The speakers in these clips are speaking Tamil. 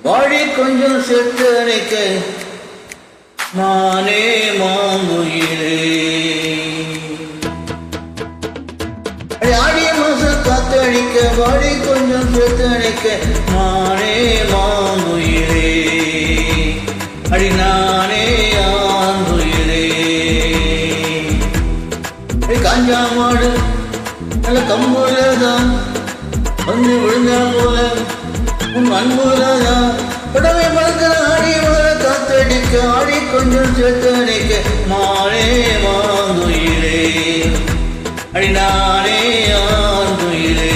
வாடி கொஞ்சம் செத்து அணைக்க மானே மாங்குயிலே ஆடிய மாசம் காத்தடிக்க வாடி கொஞ்சம் செத்து அணைக்க மானே மாங்குயிலே அடி நானே ஆங்குயிலே காஞ்சா மாடு நல்ல கம்புலதான் வந்து விழுந்தா போல உன் அன்புலதான் உடவை பழக்கிற ஆடி வர காத்தடிக்க ஆடி கொஞ்சம் சேர்த்து அணைக்க மானே மாங்குயிலே அடி நானே ஆங்குயிலே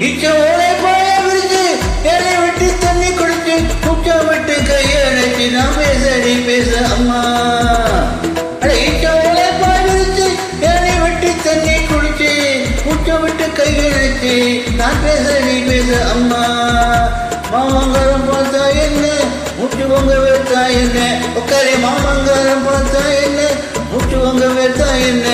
இச்சோலை போய விரிச்சு என்னை விட்டு தண்ணி குடிச்சு குச்ச விட்டு கையடைச்சு நான் பேசடி பேச அம்மா இச்சோலை போய விரிச்சு என்னை விட்டு தண்ணி குடிச்சு குச்ச விட்டு கையடைச்சு நான் பேசடி பேச அம்மா மாமங்கரம் பார்த்தா என்ன முட்டு பொங்க வைத்தா என்ன உட்காரி மாமங்கரம் பார்த்தா என்ன முட்டு பொங்க வைத்தா என்ன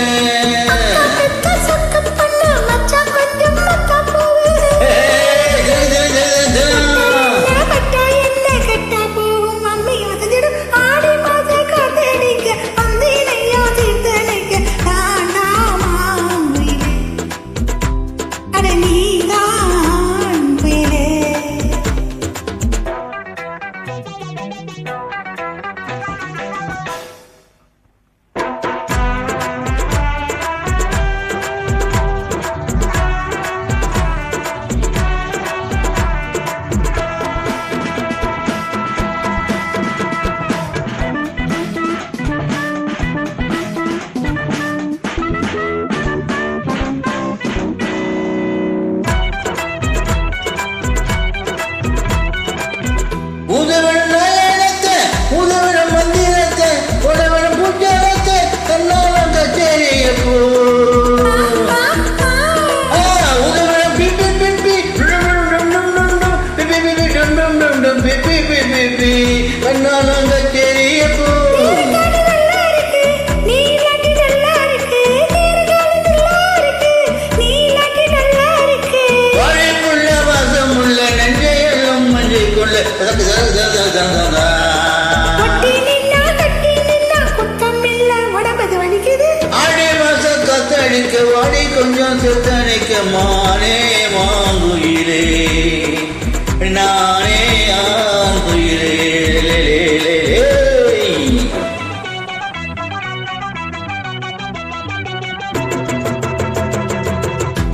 வாடி கொஞ்சம் செத்தனைக்க மானே மாங்குயிலே நானே ஆங்குயிலே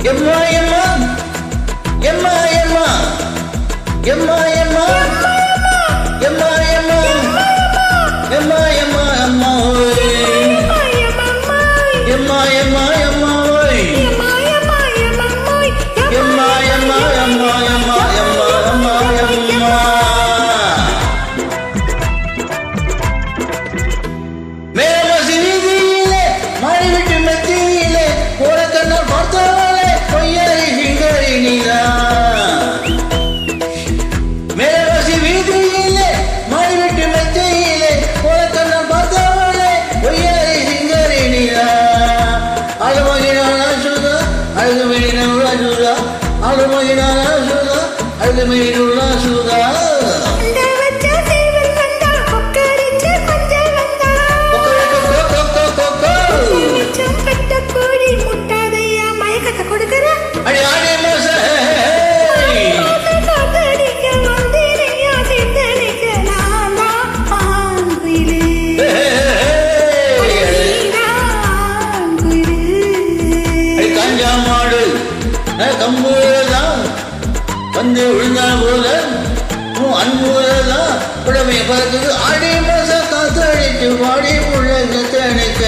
எம்மா எம்மா எம்மா எம்மா எம்மா எம்மா எம்மா எம்மா எம்மா எம்மா அம்மா எம்மா எம்மா எம்மா கம்பூரதான் வந்து விழுந்தா போல உன் அன்புதான் உடமை பறக்குது ஆடி மாசம் காத்து அடிச்சு வாடி உள்ள அணைக்க